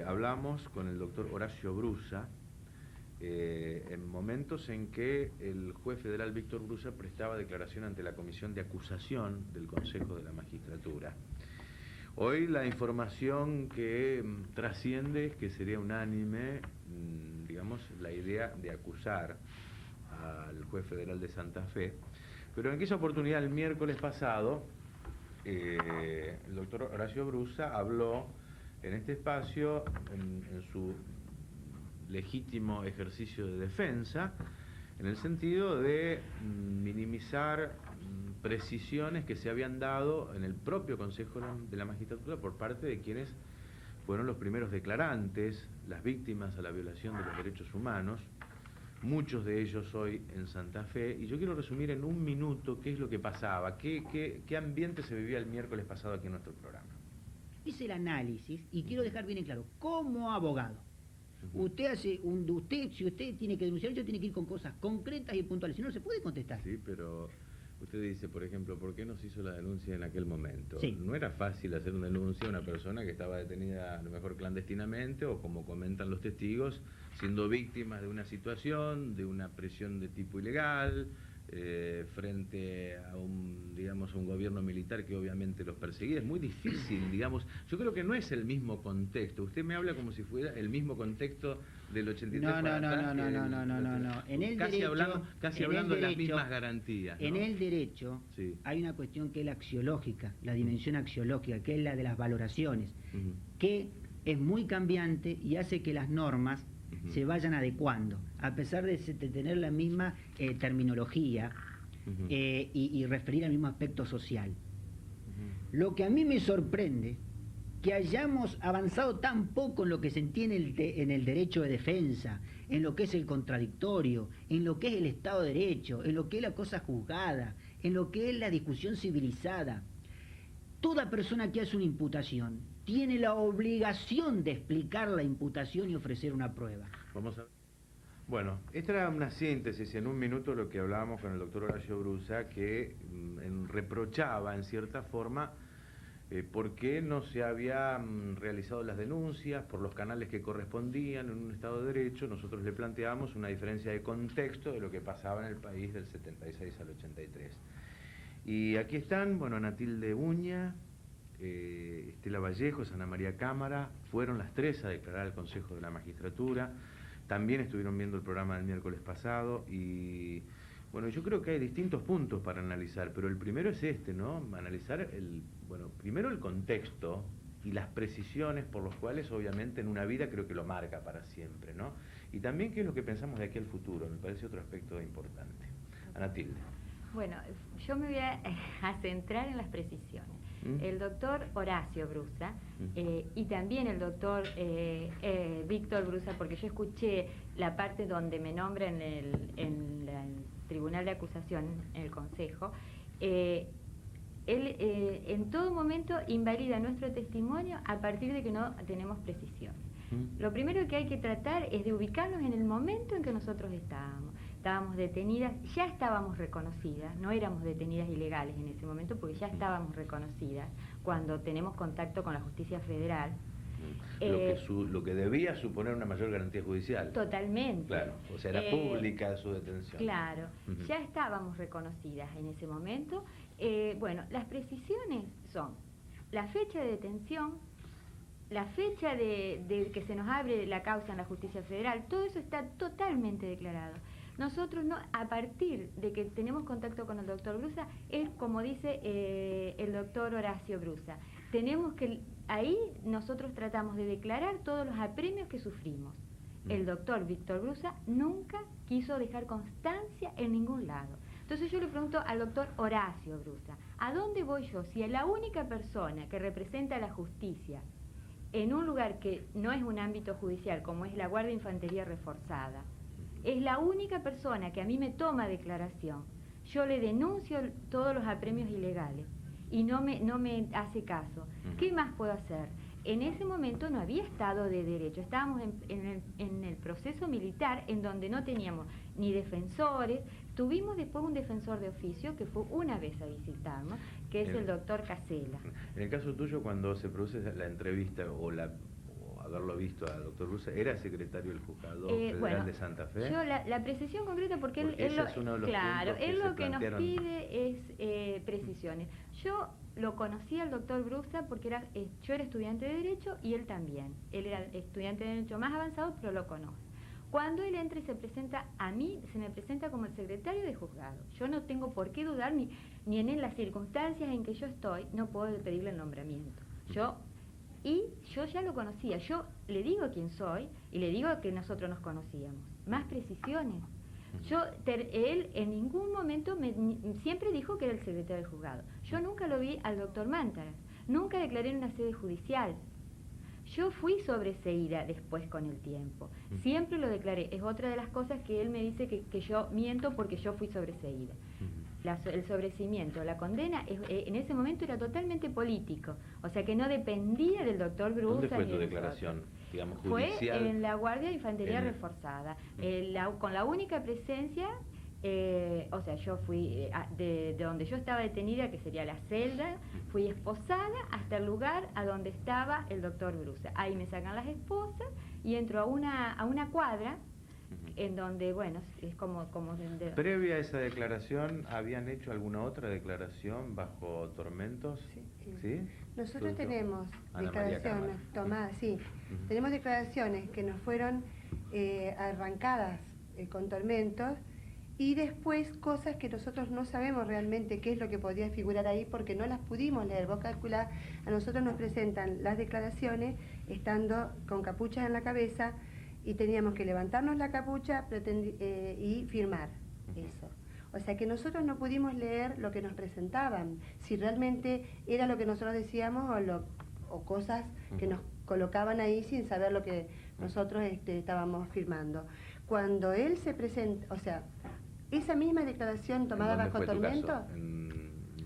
hablamos con el doctor Horacio Brusa en momentos en que el juez federal Víctor Brusa prestaba declaración ante la comisión de acusación del Consejo de la Magistratura. Hoy la información que trasciende es que sería unánime, digamos, la idea de acusar al juez federal de Santa Fe, pero en aquella oportunidad, el miércoles pasado, el doctor Horacio Brusa habló en este espacio, en su legítimo ejercicio de defensa, en el sentido de minimizar precisiones que se habían dado en el propio Consejo de la Magistratura por parte de quienes fueron los primeros declarantes, las víctimas a la violación de los derechos humanos, muchos de ellos hoy en Santa Fe, y yo quiero resumir en un minuto qué es lo que pasaba, qué ambiente se vivía el miércoles pasado aquí en nuestro programa. Es el análisis, y quiero dejar bien en claro, como abogado, si usted tiene que denunciar, tiene que ir con cosas concretas y puntuales, si no se puede contestar. Sí, pero usted dice, por ejemplo, ¿por qué no se hizo la denuncia en aquel momento? Sí. No era fácil hacer una denuncia a una persona que estaba detenida a lo mejor clandestinamente o, como comentan los testigos, siendo víctimas de una situación, de una presión de tipo ilegal, frente a un gobierno militar que obviamente los perseguía. Es muy difícil, digamos. Yo creo que no es el mismo contexto. Usted me habla como si fuera el mismo contexto del 83 No. En el casi hablando de las mismas garantías, ¿no? En el derecho sí. Hay una cuestión que es la axiológica, la dimensión axiológica, que es la de las valoraciones, que es muy cambiante y hace que las normas se vayan adecuando, a pesar de tener la misma terminología y referir al mismo aspecto social. Lo que a mí me sorprende, que hayamos avanzado tan poco en lo que se entiende en el derecho de defensa, en lo que es el contradictorio, en lo que es el Estado de Derecho, en lo que es la cosa juzgada, en lo que es la discusión civilizada. Toda persona que hace una imputación tiene la obligación de explicar la imputación y ofrecer una prueba. Vamos a ver. Bueno, esta era una síntesis en un minuto lo que hablábamos con el doctor Horacio Brusa, que reprochaba en cierta forma por qué no se habían realizado las denuncias por los canales que correspondían en un Estado de Derecho. Nosotros le planteábamos una diferencia de contexto de lo que pasaba en el país del 76 al 83. Y aquí están, bueno, Anatilde Uña, Estela Vallejos, Ana María Cámara, fueron las tres a declarar al Consejo de la Magistratura. También estuvieron viendo el programa del miércoles pasado y, bueno, yo creo que hay distintos puntos para analizar, pero el primero es este, ¿no? Analizar, primero el contexto y las precisiones por los cuales, obviamente, en una vida creo que lo marca para siempre, ¿no? Y también qué es lo que pensamos de aquí al futuro, me parece otro aspecto importante. Anatilde. Bueno, yo me voy a centrar en las precisiones. El doctor Horacio Brusa y también el doctor Víctor Brusa, porque yo escuché la parte donde me nombra en el Tribunal de Acusación, en el Consejo, él en todo momento invalida nuestro testimonio a partir de que no tenemos precisiones. Lo primero que hay que tratar es de ubicarnos en el momento en que nosotros estábamos detenidas, ya estábamos reconocidas, no éramos detenidas ilegales en ese momento porque ya estábamos reconocidas cuando tenemos contacto con la justicia federal. Lo que debía suponer una mayor garantía judicial. Totalmente. Claro, o sea, era pública su detención. Claro, ya estábamos reconocidas en ese momento. Bueno, las precisiones son la fecha de detención, la fecha de que se nos abre la causa en la justicia federal, todo eso está totalmente declarado. Nosotros no, a partir de que tenemos contacto con el doctor Brusa, es como dice el doctor Horacio Brusa, tenemos que, ahí nosotros tratamos de declarar todos los apremios que sufrimos. El doctor Víctor Brusa nunca quiso dejar constancia en ningún lado. Entonces yo le pregunto al doctor Horacio Brusa, ¿a dónde voy yo? Si es la única persona que representa a la justicia en un lugar que no es un ámbito judicial, como es la Guardia de Infantería Reforzada, es la única persona que a mí me toma declaración, yo le denuncio todos los apremios ilegales y no me hace caso. ¿Qué más puedo hacer? En ese momento no había Estado de Derecho, estábamos en el proceso militar en donde no teníamos ni defensores. Tuvimos después un defensor de oficio que fue una vez a visitarnos, que es el doctor Casella. En el caso tuyo, cuando se produce la entrevista o haberlo visto al doctor Brusa, ¿era secretario del Juzgado Federal de Santa Fe? Yo la precisión concreta, porque él lo que nos pide es precisiones. Yo lo conocí al doctor Brusa porque yo era estudiante de Derecho y él también. Él era estudiante de Derecho más avanzado, pero lo conozco. Cuando él entra y se presenta a mí, se me presenta como el secretario de juzgado. Yo no tengo por qué dudar, ni en las circunstancias en que yo estoy, no puedo pedirle el nombramiento. Yo ya lo conocía, yo le digo quién soy y le digo que nosotros nos conocíamos. Más precisiones. Él en ningún momento siempre dijo que era el secretario del juzgado. Yo nunca lo vi al doctor Mántaras, nunca declaré en una sede judicial. Yo fui sobreseída después con el tiempo, siempre lo declaré. Es otra de las cosas que él me dice que yo miento porque yo fui sobreseída. El sobreseimiento, la condena, en ese momento era totalmente político, o sea que no dependía del doctor Brusa. ¿Dónde fue tu declaración, digamos, judicial? Fue en la Guardia de Infantería Reforzada, con la única presencia, o sea, yo fui de donde yo estaba detenida, que sería la celda, fui esposada hasta el lugar a donde estaba el doctor Brusa. Ahí me sacan las esposas y entro a una cuadra, en donde, bueno, es como ¿Previa a esa declaración habían hecho alguna otra declaración bajo tormentos? Sí. Nosotros tenemos declaraciones tomadas, tenemos declaraciones que nos fueron arrancadas con tormentos, y después cosas que nosotros no sabemos realmente qué es lo que podría figurar ahí porque no las pudimos leer. Vos calculá, a nosotros nos presentan las declaraciones estando con capuchas en la cabeza, y teníamos que levantarnos la capucha y firmar eso. O sea que nosotros no pudimos leer lo que nos presentaban, si realmente era lo que nosotros decíamos o cosas que nos colocaban ahí sin saber lo que nosotros estábamos firmando. Cuando él se presenta, o sea, esa misma declaración tomada bajo tormento,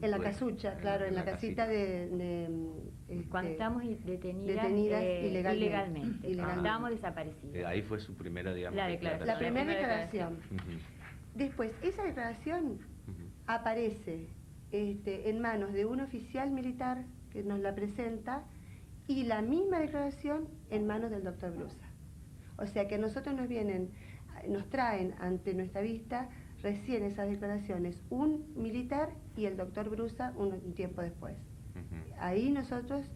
en la casucha, claro, en la casita cuando estábamos detenidas ilegalmente. Estábamos desaparecidas. Ahí fue su primera, digamos, declaración. La primera declaración. Después, esa declaración aparece en manos de un oficial militar que nos la presenta, y la misma declaración en manos del doctor Brusa. O sea que a nosotros nos traen ante nuestra vista recién esas declaraciones, un militar y el doctor Brusa un tiempo después. Ahí nosotros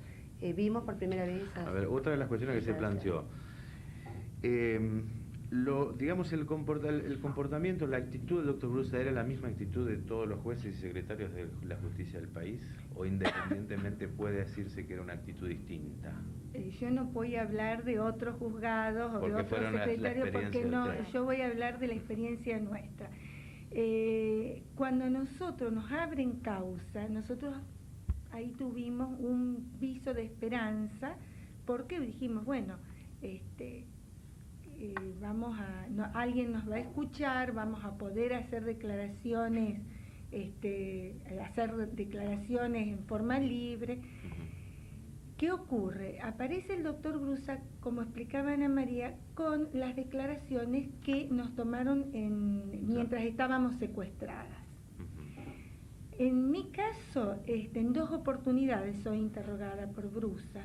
vimos por primera vez esas. A ver, otra de las cuestiones que se planteó, digamos, el comportamiento, la actitud del doctor Brusa, ¿era la misma actitud de todos los jueces y secretarios de la justicia del país? ¿O independientemente puede decirse que era una actitud distinta? Yo no voy a hablar de otros juzgados o de otros secretarios, porque yo voy a hablar de la experiencia nuestra. Cuando nosotros nos abren causa, nosotros ahí tuvimos un viso de esperanza, porque dijimos, bueno, alguien nos va a escuchar, vamos a poder hacer declaraciones, en forma libre. ¿Qué ocurre? Aparece el doctor Brusa, como explicaba Ana María, con las declaraciones que nos tomaron mientras estábamos secuestradas. En mi caso, en 2 oportunidades soy interrogada por Brusa,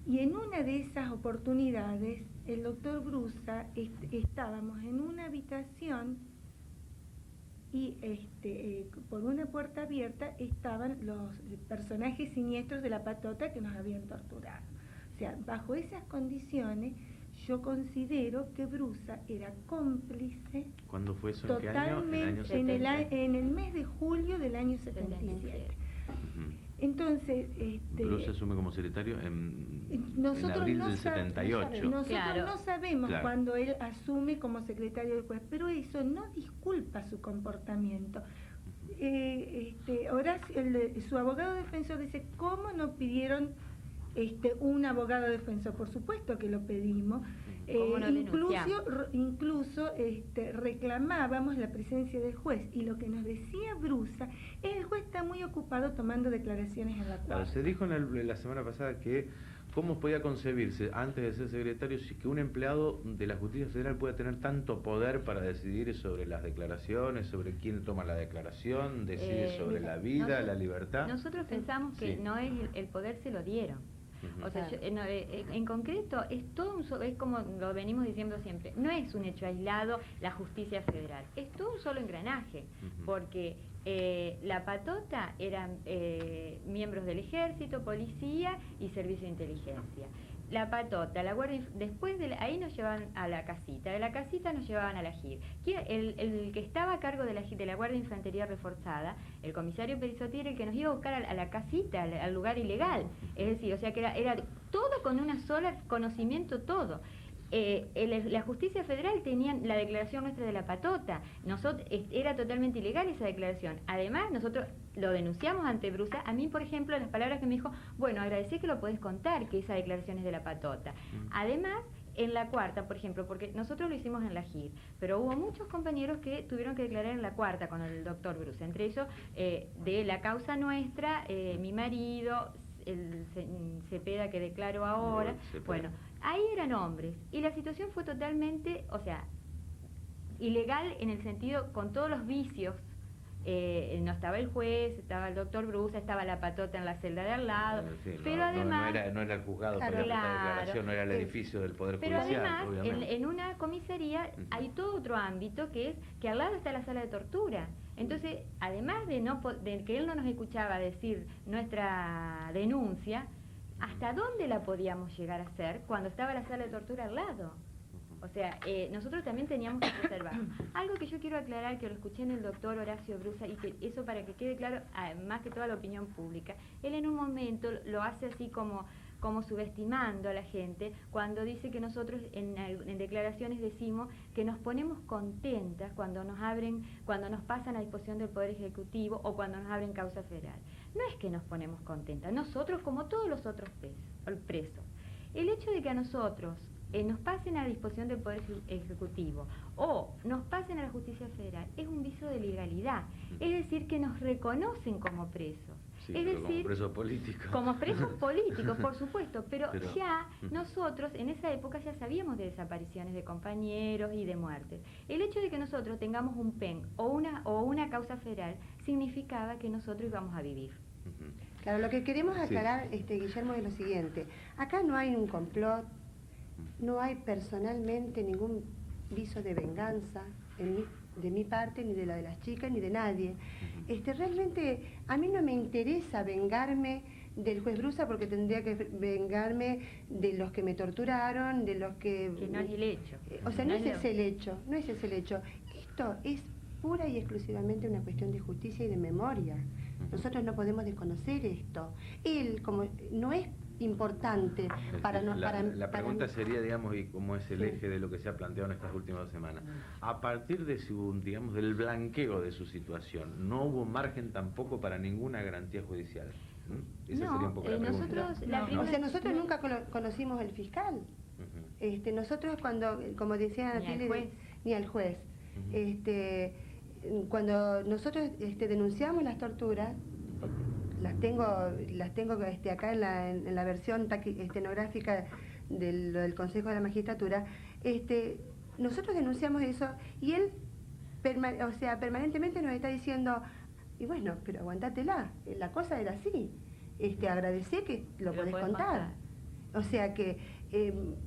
y en una de esas oportunidades el doctor Brusa, estábamos en una habitación y por una puerta abierta estaban los personajes siniestros de la patota que nos habían torturado. O sea, bajo esas condiciones yo considero que Brusa era cómplice. ¿Cuándo fue eso? Totalmente, en el mes de julio del año 77. Entonces, Brusa asume como secretario en abril del 78. Nosotros no sabemos cuándo él asume como secretario del juez, pero eso no disculpa su comportamiento. Su abogado defensor dice, ¿cómo no pidieron un abogado defensor? Por supuesto que lo pedimos. Incluso reclamábamos la presencia del juez, y lo que nos decía Brusa es: el juez está muy ocupado tomando declaraciones en la cuadra. Claro, se dijo la semana pasada que cómo podía concebirse antes de ser secretario que un empleado de la Justicia Federal pueda tener tanto poder para decidir sobre las declaraciones, sobre quién toma la declaración, decide sobre la vida, la libertad. Nosotros pensamos que no es el poder, se lo dieron. O sea, en concreto, es todo es como lo venimos diciendo siempre, no es un hecho aislado la justicia federal, es todo un solo engranaje, porque la patota eran miembros del ejército, policía y servicio de inteligencia. La patota, la guardia, después ahí nos llevaban a la casita, de la casita nos llevaban a la JIR. El que estaba a cargo de la Guardia de Infantería Reforzada, el comisario Perizotti, era el que nos iba a buscar a la casita, al lugar ilegal. Es decir, o sea que era todo con una sola conocimiento, todo. La justicia federal tenía la declaración nuestra de la patota. Era totalmente ilegal esa declaración. Además, nosotros lo denunciamos ante Brusa. A mí, por ejemplo, las palabras que me dijo, bueno, agradecí que lo podés contar, que esa declaración es de la patota. Además, en la cuarta, por ejemplo, porque nosotros lo hicimos en la JIR, pero hubo muchos compañeros que tuvieron que declarar en la cuarta con el doctor Brusa. Entre ellos, de la causa nuestra, mi marido, el Cepeda que declaró ahora, bueno, ahí eran hombres y la situación fue totalmente, o sea, ilegal en el sentido con todos los vicios. No estaba el juez, estaba el doctor Brusa, estaba la patota en la celda de al lado, sí, pero además no era el juzgado, claro, por ejemplo, la declaración, no era el edificio del Poder Judicial. Pero además, en una comisaría hay todo otro ámbito que es que al lado está la sala de tortura. Entonces, además de que él no nos escuchaba decir nuestra denuncia, ¿hasta dónde la podíamos llegar a hacer cuando estaba la sala de tortura al lado? O sea, nosotros también teníamos que preservar. Algo que yo quiero aclarar, que lo escuché en el doctor Horacio Brusa, y que eso para que quede claro, más que toda la opinión pública, él en un momento lo hace así como subestimando a la gente, cuando dice que nosotros en declaraciones decimos que nos ponemos contentas cuando nos pasan a disposición del Poder Ejecutivo o cuando nos abren causa federal. No es que nos ponemos contentas, nosotros como todos los otros presos. El hecho de que a nosotros nos pasen a disposición del Poder Ejecutivo o nos pasen a la justicia federal es un vicio de legalidad, es decir, que nos reconocen como presos. Sí, es decir, como presos políticos. Como presos políticos, por supuesto, pero ya nosotros en esa época ya sabíamos de desapariciones de compañeros y de muertes. El hecho de que nosotros tengamos un PEN o una causa federal significaba que nosotros íbamos a vivir. Claro, lo que queremos aclarar, Guillermo, es lo siguiente. Acá no hay un complot, no hay personalmente ningún viso de venganza de mi parte, ni de la de las chicas, ni de nadie. Realmente a mí no me interesa vengarme del juez Brusa porque tendría que vengarme de los que me torturaron, de los que... Que no es el hecho. O sea, no es ese el hecho, no es ese el hecho. Esto es pura y exclusivamente una cuestión de justicia y de memoria. Nosotros no podemos desconocer esto. Él, como no es importante para nosotros. La pregunta sería, digamos, y cómo es el eje de lo que se ha planteado en estas últimas semanas. A partir de digamos, del blanqueo de su situación, ¿no hubo margen tampoco para ninguna garantía judicial? Esa sería un poco la pregunta. O sea, nosotros nunca conocimos al fiscal. Nosotros como decía Natalia, ni al juez. Cuando nosotros denunciamos las torturas, las tengo acá en la versión estenográfica del Consejo de la Magistratura. Nosotros denunciamos eso y él permanentemente nos está diciendo, y bueno, pero aguantátela, la cosa era así, agradecé que lo podés contar. O sea que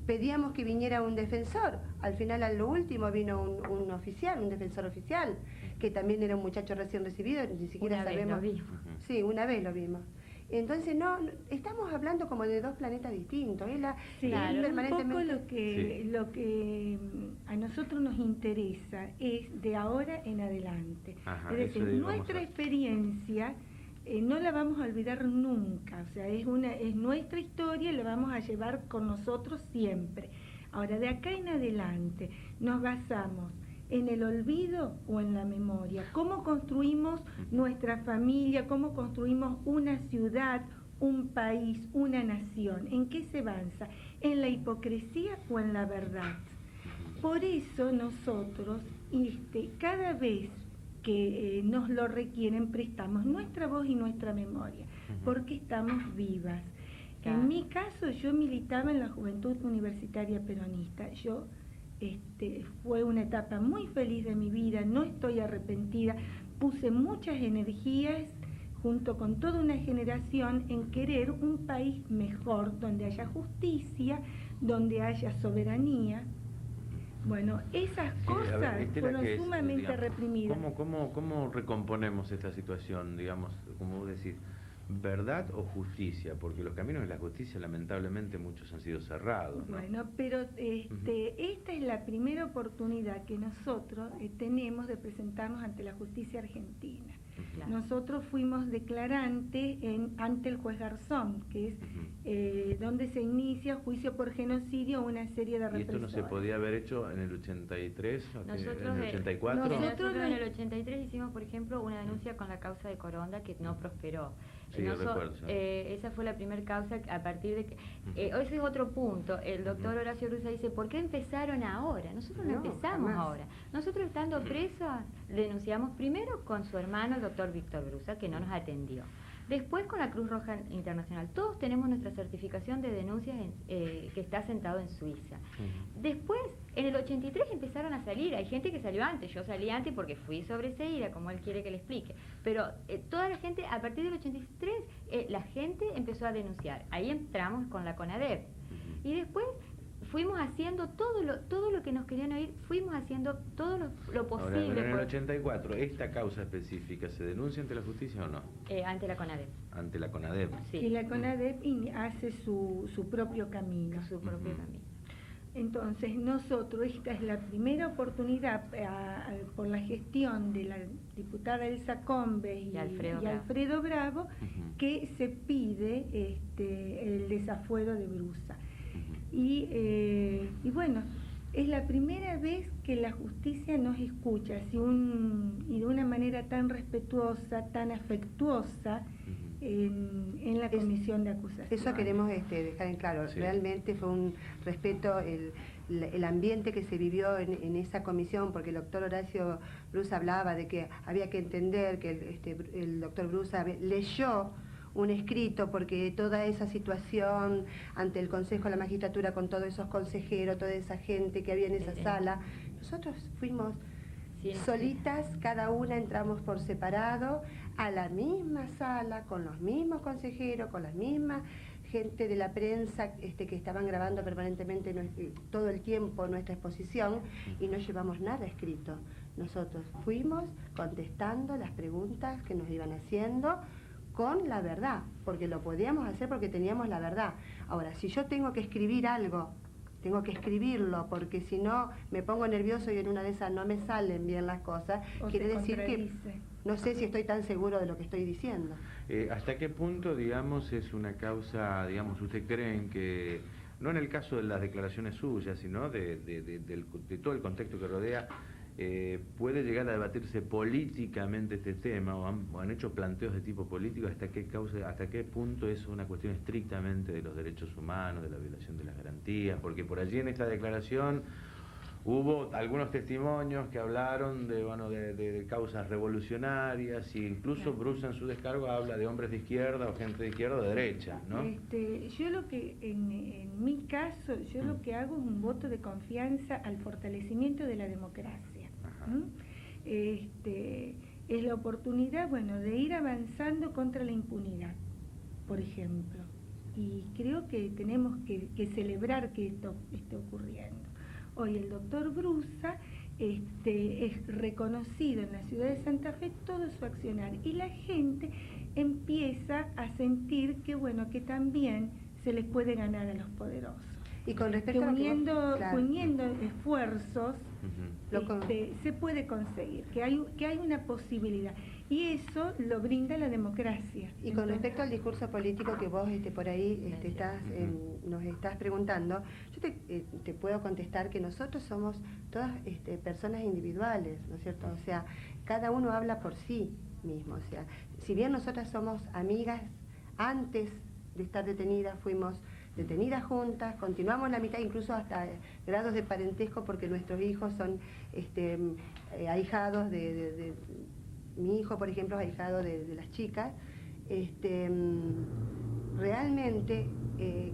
pedíamos que viniera un defensor, al final a lo último vino un oficial, un defensor oficial, que también era un muchacho recién recibido, ni siquiera sabemos. Vez lo vimos. Sí, una vez lo vimos. Entonces no estamos hablando como de dos planetas distintos. Claro, permanentemente... Un poco lo que a nosotros nos interesa es de ahora en adelante. Es decir, nuestra experiencia no la vamos a olvidar nunca, o sea, es nuestra historia y la vamos a llevar con nosotros siempre. Ahora, de acá en adelante, nos basamos en el olvido o en la memoria. ¿Cómo construimos nuestra familia? ¿Cómo construimos una ciudad, un país, una nación? ¿En qué se avanza? ¿En la hipocresía o en la verdad? Por eso nosotros, cada vez que nos lo requieren, prestamos nuestra voz y nuestra memoria, porque estamos vivas. Claro. En mi caso, yo militaba en la Juventud Universitaria Peronista. Fue una etapa muy feliz de mi vida, no estoy arrepentida, puse muchas energías junto con toda una generación, en querer un país mejor, donde haya justicia, donde haya soberanía. Bueno, esas cosas fueron sumamente digamos, reprimidas. ¿Cómo recomponemos esta situación, digamos, como vos decís, verdad o justicia? Porque los caminos de la justicia, lamentablemente, muchos han sido cerrados, ¿no? Bueno, pero esta es la primera oportunidad que nosotros tenemos de presentarnos ante la justicia argentina. Claro. Nosotros fuimos declarantes ante el juez Garzón, que es donde se inicia juicio por genocidio, una serie de represiones. ¿Y esto no se podía haber hecho en el 83, en el 84? Nosotros en el 83 hicimos, por ejemplo, una denuncia con la causa de Coronda que no prosperó. Sí, recuerdo. Esa fue la primera causa a partir de que... ese es otro punto. El doctor Horacio Brusa dice, ¿por qué empezaron ahora? Nosotros no empezamos ahora. Nosotros estando presos denunciamos primero con su hermano, el doctor Víctor Brusa, que no nos atendió. Después con la Cruz Roja Internacional. Todos tenemos nuestra certificación de denuncias que está sentado en Suiza. Después, en el 83 empezaron a salir. Hay gente que salió antes. Yo salí antes porque fui sobreseída, como él quiere que le explique. Pero toda la gente, a partir del 83, la gente empezó a denunciar. Ahí entramos con la CONADEP. Y después fuimos haciendo todo lo que nos querían oír, fuimos haciendo todo lo posible. Ahora, en el 84, ¿esta causa específica se denuncia ante la justicia o no? Ante la CONADEP. Ante la CONADEP. Sí. Y la CONADEP hace su propio camino. Su propio camino. Entonces, nosotros, esta es la primera oportunidad por la gestión de la diputada Elsa Combes y Alfredo Bravo, que se pide el desafuero de Brusa. Y bueno, es la primera vez que la justicia nos escucha y de una manera tan respetuosa, tan afectuosa en la comisión de acusación. Eso queremos dejar en claro. Sí. Realmente fue un respeto el ambiente que se vivió en esa comisión, porque el doctor Horacio Brusa hablaba de que había que entender que el doctor Brusa leyó un escrito, porque toda esa situación ante el Consejo de la Magistratura, con todos esos consejeros, toda esa gente que había en esa sala, nosotros fuimos solitas, cada una entramos por separado a la misma sala, con los mismos consejeros, con la misma gente de la prensa que estaban grabando permanentemente todo el tiempo nuestra exposición, y no llevamos nada escrito. Nosotros fuimos contestando las preguntas que nos iban haciendo, con la verdad, porque lo podíamos hacer porque teníamos la verdad. Ahora, si yo tengo que escribir algo, tengo que escribirlo, porque si no me pongo nervioso y en una de esas no me salen bien las cosas, quiere decir que no sé si estoy tan seguro de lo que estoy diciendo. ¿Hasta qué punto, digamos, es una causa, digamos, usted creen que, no en el caso de las declaraciones suyas, sino de todo el contexto que rodea, puede llegar a debatirse políticamente este tema, o han hecho planteos de tipo político? ¿Hasta qué punto es una cuestión estrictamente de los derechos humanos, de la violación de las garantías? Porque por allí en esta declaración hubo algunos testimonios que hablaron de causas revolucionarias, e incluso Brusa en su descargo habla de hombres de izquierda o gente de izquierda o de derecha, ¿no? Yo lo que, en mi caso, lo que hago es un voto de confianza al fortalecimiento de la democracia. Es la oportunidad, de ir avanzando contra la impunidad, por ejemplo. Y creo que tenemos que celebrar que esto esté ocurriendo. Hoy el doctor Brusa es reconocido en la ciudad de Santa Fe todo su accionar, y la gente empieza a sentir que también se les puede ganar a los poderosos. Y con respecto a uniendo esfuerzos, se puede conseguir, que hay una posibilidad, y eso lo brinda la democracia. Y con respecto al discurso político que vos por ahí nos estás preguntando, yo te puedo contestar que nosotros somos todas personas individuales, ¿no es cierto? O sea, cada uno habla por sí mismo. O sea, si bien nosotras somos amigas, antes de estar detenidas fuimos detenidas juntas, continuamos la mitad, incluso hasta grados de parentesco, porque nuestros hijos son ahijados de mi hijo, por ejemplo, es ahijado de las chicas. Realmente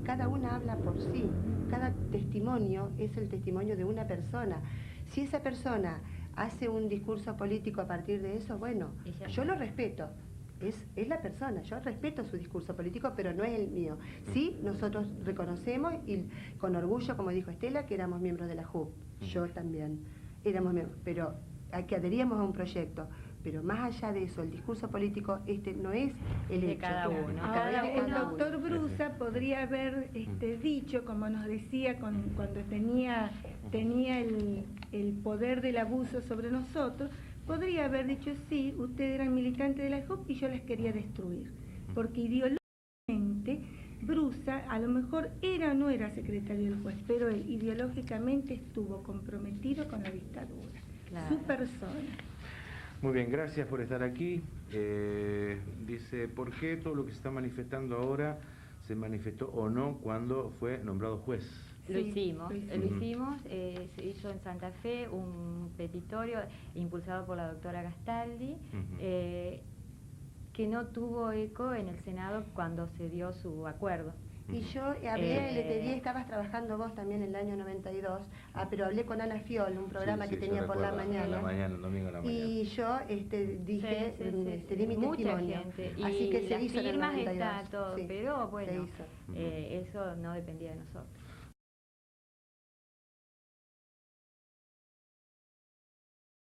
cada una habla por sí, cada testimonio es el testimonio de una persona. Si esa persona hace un discurso político a partir de eso, yo lo respeto. es la persona. Yo respeto su discurso político, pero no es el mío. Sí, nosotros reconocemos y con orgullo, como dijo Estela, que éramos miembros de la JUP. Yo también éramos miembros, pero que adheríamos a un proyecto. Pero más allá de eso, el discurso político no es el de hecho. cada uno. Ahora, el doctor Brusa podría haber dicho, como nos decía cuando tenía el poder del abuso sobre nosotros, podría haber dicho, sí, ustedes eran militantes de la JUP y yo las quería destruir. Porque ideológicamente, Brusa a lo mejor era o no era secretario del juez, pero él ideológicamente estuvo comprometido con la dictadura. Claro. Su persona. Muy bien, gracias por estar aquí. Dice, ¿por qué todo lo que se está manifestando ahora se manifestó o no cuando fue nombrado juez? Lo hicimos, Uh-huh. Se hizo en Santa Fe un petitorio impulsado por la doctora Gastaldi, Uh-huh. Que no tuvo eco en el Senado cuando se dio su acuerdo. Y yo hablé, le pedí, estabas trabajando vos también en el año 92, pero hablé con Ana Fiol, un programa que tenía por la mañana. El domingo a la mañana. Y yo dije, di mi Mucha testimonio. gente. Así Y que se las hizo en el firmas 92. está todo, Sí, pero bueno, se hizo. Eso no dependía de nosotros.